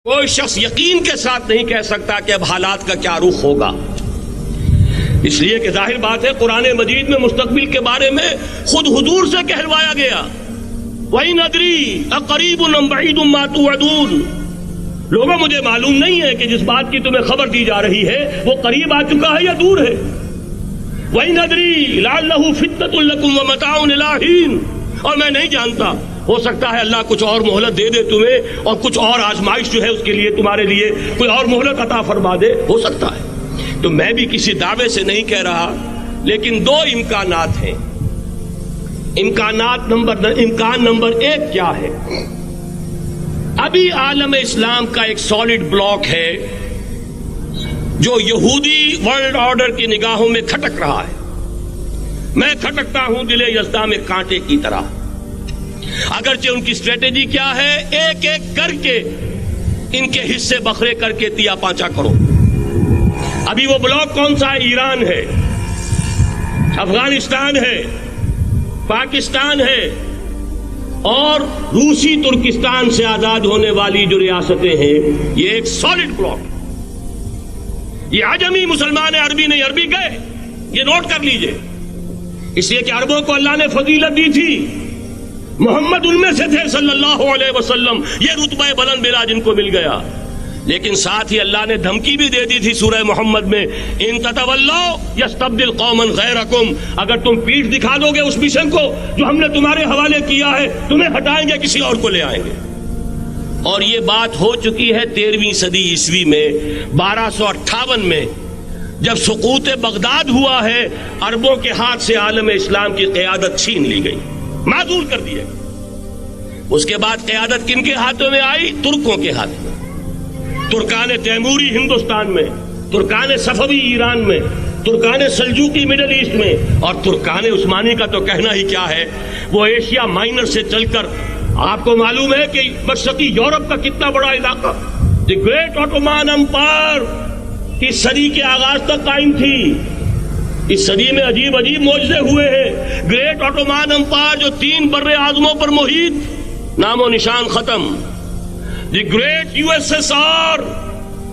کوئی شخص یقین کے ساتھ نہیں کہہ سکتا کہ اب حالات کا کیا رخ ہوگا، اس لیے کہ ظاہر بات ہے قرآن مجید میں مستقبل کے بارے میں خود حضور سے کہلوایا گیا، وَإِنْ أَدْرِي أَقَرِيبٌ أَمْ بَعِيدٌ مَا تُوعَدُونَ۔ لوگوں مجھے معلوم نہیں ہے کہ جس بات کی تمہیں خبر دی جا رہی ہے وہ قریب آ چکا ہے یا دور ہے۔ وَإِنْ أَدْرِي لَعَلَّهُ فِتْنَةٌ لَكُمْ وَمَتَاعٌ إِلَىٰ حِينٍ، اور میں نہیں جانتا، ہو سکتا ہے اللہ کچھ اور مہلت دے دے تمہیں اور کچھ اور آزمائش جو ہے اس کے لیے تمہارے لیے کوئی اور مہلت عطا فرما دے، ہو سکتا ہے۔ تو میں بھی کسی دعوے سے نہیں کہہ رہا، لیکن دو امکانات ہیں۔ امکان نمبر ایک کیا ہے؟ ابھی عالم اسلام کا ایک سالڈ بلاک ہے جو یہودی ورلڈ آرڈر کی نگاہوں میں کھٹک رہا ہے۔ میں کھٹکتا ہوں دل یزداں میں کانٹے کی طرح، اگرچہ ان کی اسٹریٹجی کیا ہے، ایک ایک کر کے ان کے حصے بکھرے کر کے تیا پانچا کرو۔ ابھی وہ بلاک کون سا ہے؟ ایران ہے، افغانستان ہے، پاکستان ہے اور روسی ترکستان سے آزاد ہونے والی جو ریاستیں ہیں، یہ ایک سالڈ بلاک۔ یہ عجمی مسلمان عربی نہیں، عربی گئے، یہ نوٹ کر لیجئے، اس لیے کہ عربوں کو اللہ نے فضیلت دی تھی، محمد ان میں سے تھے صلی اللہ علیہ وسلم، یہ رتبہ بلند بلا جن کو مل گیا۔ لیکن ساتھ ہی اللہ نے دھمکی بھی دے دی تھی سورہ محمد میں، ان تتولوا یستبدل قوما غیرکم، اگر تم پیٹھ دکھا دو گے اس مشن کو جو ہم نے تمہارے حوالے کیا ہے، تمہیں ہٹائیں گے، کسی اور کو لے آئیں گے۔ اور یہ بات ہو چکی ہے 13ویں صدی عیسوی میں، 1258 میں جب سقوط بغداد ہوا ہے، عربوں کے ہاتھ سے عالم اسلام کی قیادت چھین لی گئی، معذور کر دیے۔ اس کے بعد قیادت کن کے ہاتھوں میں آئی؟ ترکوں کے ہاتھ میں، ترکان تیموری ہندوستان میں، ترکان صفوی ایران میں، ترکان سلجوقی مڈل ایسٹ میں، اور ترکان عثمانی کا تو کہنا ہی کیا ہے، وہ ایشیا مائنر سے چل کر آپ کو معلوم ہے کہ مشرقی یورپ کا کتنا بڑا علاقہ، دی گریٹ آٹومان امپائر اس صدی کے آغاز تک قائم تھی۔ اس صدی میں عجیب عجیب معجزے ہوئے ہیں۔ گریٹ آٹومان امپائر جو 3 بر اعظموں پر محیط، نام و نشان ختم۔ The great U S S R,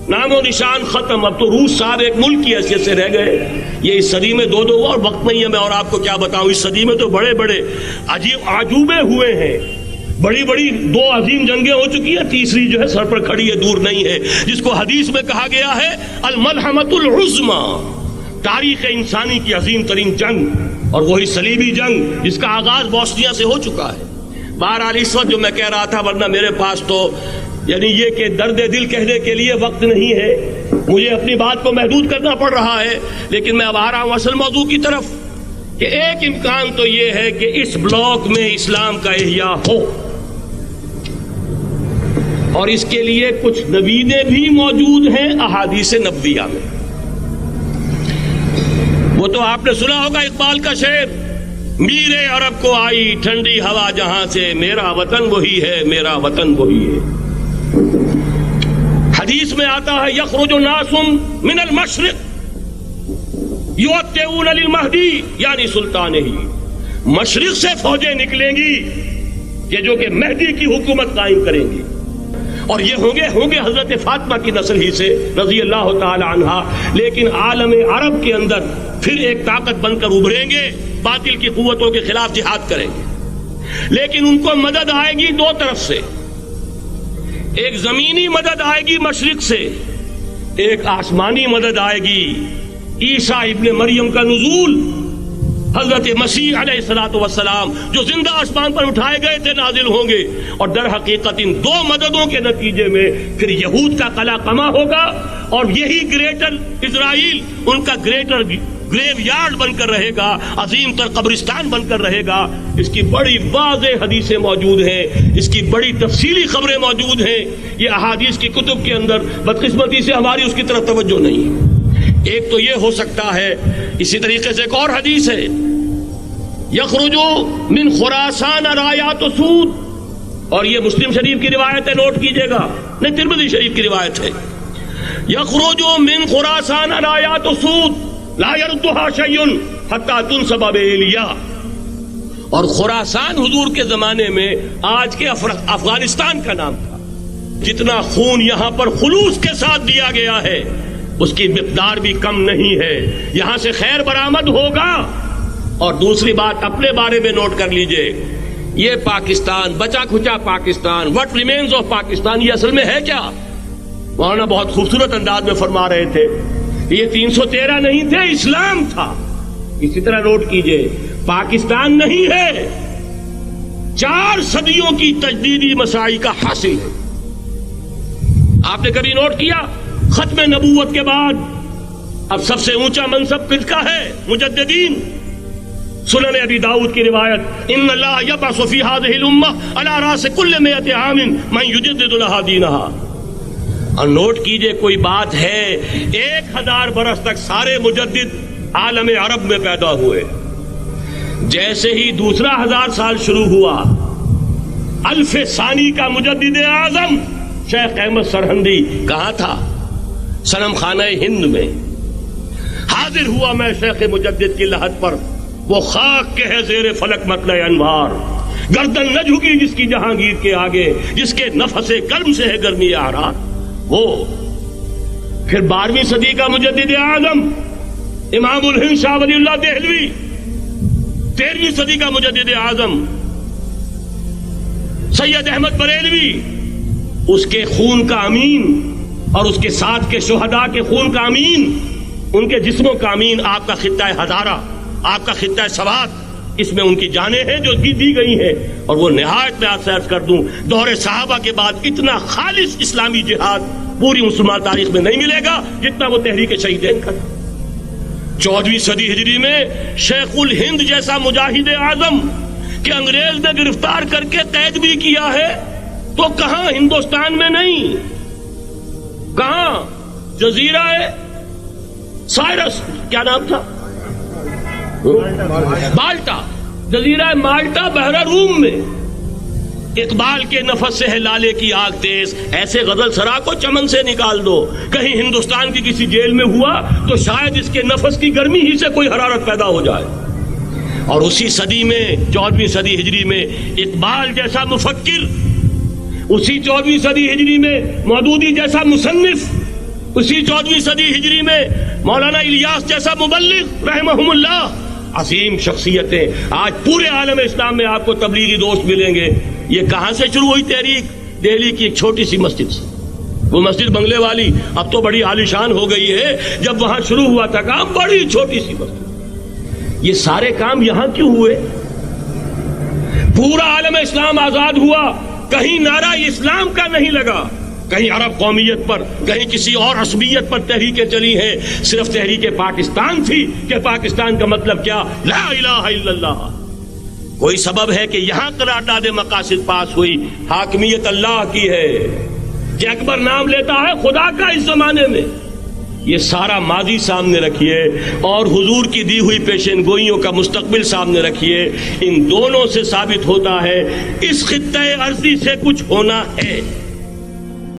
نام و نشان ختم۔ اب تو روس صاحب ایک ملک کی حیثیت سے رہ گئے۔ یہ اس صدی میں دو اور وقت نہیں ہے میں اور آپ کو کیا بتاؤں، اس صدی میں تو بڑے بڑے عجیب عجوبے ہوئے ہیں، بڑی بڑی 2 عظیم جنگیں ہو چکی ہیں، تیسری جو ہے سر پر کھڑی ہے، دور نہیں ہے، جس کو حدیث میں کہا گیا ہے الملحمۃ العظمیٰ، تاریخ انسانی کی عظیم ترین جنگ، اور وہی صلیبی جنگ جس کا آغاز بوسنیا سے ہو چکا ہے۔ بہرحال اس وقت جو میں کہہ رہا تھا، ورنہ میرے پاس تو یعنی یہ کہ درد دل کہنے کے لیے وقت نہیں ہے، مجھے اپنی بات کو محدود کرنا پڑ رہا ہے، لیکن میں اب آ رہا ہوں اصل موضوع کی طرف، کہ ایک امکان تو یہ ہے کہ اس بلاک میں اسلام کا احیاء ہو، اور اس کے لیے کچھ نویدیں بھی موجود ہیں احادیث نبویہ میں۔ وہ تو آپ نے سنا ہوگا اقبال کا شعر، میرے عرب کو آئی ٹھنڈی ہوا جہاں سے، میرا وطن وہی ہے، میرا وطن وہی ہے۔ حدیث میں آتا ہے یخرج الناس من المشرق یؤتون للمہدی، یعنی سلطانہ، مشرق سے فوجیں نکلیں گی کہ جو کہ مہدی کی حکومت قائم کریں گی، اور یہ ہوں گے حضرت فاطمہ کی نسل ہی سے رضی اللہ تعالی عنہا، لیکن عالم عرب کے اندر پھر ایک طاقت بن کر ابھریں گے، باطل کی قوتوں کے خلاف جہاد کریں گے، لیکن ان کو مدد آئے گی 2 طرف سے، ایک زمینی مدد آئے گی مشرق سے، ایک آسمانی مدد آئے گی، عیسیٰ ابن مریم کا نزول، حضرت مسیح علیہ الصلوۃ والسلام جو زندہ آسمان پر اٹھائے گئے تھے نازل ہوں گے، اور در حقیقت ان 2 مددوں کے نتیجے میں پھر یہود کا قلع قمع ہوگا، اور یہی گریٹر اسرائیل ان کا گریٹر گریو یارڈ بن کر رہے گا، عظیم تر قبرستان بن کر رہے گا۔ اس کی بڑی واضح حدیثیں موجود ہیں، اس کی بڑی تفصیلی خبریں موجود ہیں، یہ احادیث کی کتب کے اندر، بدقسمتی سے ہماری اس کی طرف توجہ نہیں۔ ایک تو یہ ہو سکتا ہے، اسی طریقے سے ایک اور حدیث ہے، یخرج من خراسان رایات سود، اور یہ مسلم شریف کی روایت ہے، نوٹ کیجئے گا، نہیں ترمذی شریف کی روایت ہے، یخرج من خراسان رایات سود لا يردها شيء حتى تنصب بإيلیا، اور خراسان حضور کے زمانے میں آج کے افغانستان کا نام تھا، جتنا خون یہاں پر خلوص کے ساتھ دیا گیا ہے اس کی مقدار بھی کم نہیں ہے. یہاں سے خیر برآمد ہوگا. اور دوسری بات اپنے بارے میں نوٹ کر لیجئے، یہ پاکستان، بچا کھچا Pakistan, what remains of Pakistan, یہ اصل میں ہے کیا؟ مولانا بہت خوبصورت انداز میں فرما رہے تھے یہ 313 نہیں تھے، اسلام تھا. اسی طرح نوٹ کیجئے پاکستان نہیں ہے، 4 صدیوں کی تجدیدی مساعی کا حاصل ہے. آپ نے کبھی نوٹ کیا ختم نبوت کے بعد اب سب سے اونچا منصب کس کا ہے؟ مجددین. سنن ابی داؤد کی روایت، ان اللہ یبعث فی هذه الامہ علی راس کل 100 عام من یجدد لها دینها. اور نوٹ کیجئے کوئی بات ہے 1000 برس تک سارے مجدد عالم عرب میں پیدا ہوئے. جیسے ہی دوسرا 1000 سال شروع ہوا، الف ثانی کا مجدد اعظم شیخ احمد سرہندی کہاں تھا؟ صنم خانہ ہند میں حاضر ہوا. میں شیخ مجدد کی لحد پر، وہ خاک کے ہے زیر فلک مطلع انوار، گردن نہ جھکی جس کی جہانگیر کے آگے، جس کے نفس گرم سے ہے گرمی احرار. وہ پھر 12ویں صدی کا مجدد اعظم امام الہند شاہ ولی اللہ دہلوی، 13ویں صدی کا مجدد اعظم سید احمد بریلوی، اس کے خون کا امین اور اس کے ساتھ کے شہداء کے خون کا امین، ان کے جسموں کا امین آپ کا خطہ ہزارہ، آپ کا خطہ سوات، اس میں ان کی جانیں ہیں جو دی گئی ہیں. اور وہ نہایت میں آپ سے عرض کر دوں دور صحابہ کے بعد اتنا خالص اسلامی جہاد پوری مسلمان تاریخ میں نہیں ملے گا جتنا وہ تحریک شہیدین کا. 14ویں صدی ہجری میں شیخ الہند جیسا مجاہد اعظم کہ انگریز نے گرفتار کر کے قید بھی کیا ہے، تو کہاں؟ ہندوستان میں نہیں، کہاں؟ جزیرہ سائرس، کیا نام تھا؟ مالٹا، جزیرہ مالٹا بحر روم میں. اقبال کے نفس سے ہے لالے کی آگ تیز، ایسے غزل سرا کو چمن سے نکال دو. کہیں ہندوستان کی کسی جیل میں ہوا تو شاید اس کے نفس کی گرمی ہی سے کوئی حرارت پیدا ہو جائے. اور اسی صدی میں 14ویں صدی ہجری میں اقبال جیسا مفکر، اسی 14ویں صدی ہجری میں مودودی جیسا مصنف، اسی 14ویں صدی ہجری میں مولانا الیاس جیسا مبلغ رحمہم اللہ، عظیم شخصیتیں. آج پورے عالم اسلام میں آپ کو تبلیغی دوست ملیں گے. یہ کہاں سے شروع ہوئی تحریک؟ دہلی کی ایک چھوٹی سی مسجد سے. وہ مسجد بنگلے والی اب تو بڑی عالیشان ہو گئی ہے، جب وہاں شروع ہوا تھا کام بڑی چھوٹی سی مسجد. یہ سارے کام یہاں کیوں ہوئے؟ پورا عالم اسلام آزاد ہوا، کہیں نعرہ اسلام کا نہیں لگا، کہیں عرب قومیت پر، کہیں کسی اور عصبیت پر تحریکیں چلی ہیں. صرف تحریک پاکستان تھی کہ پاکستان کا مطلب کیا؟ لا الہ الا اللہ. کوئی سبب ہے کہ یہاں قرارداد مقاصد پاس ہوئی، حاکمیت اللہ کی ہے. کہ اکبر نام لیتا ہے خدا کا اس زمانے میں. یہ سارا ماضی سامنے رکھیے اور حضور کی دی ہوئی پیشین گوئیوں کا مستقبل سامنے رکھیے. ان دونوں سے ثابت ہوتا ہے اس خطۂ ارضی سے کچھ ہونا ہے.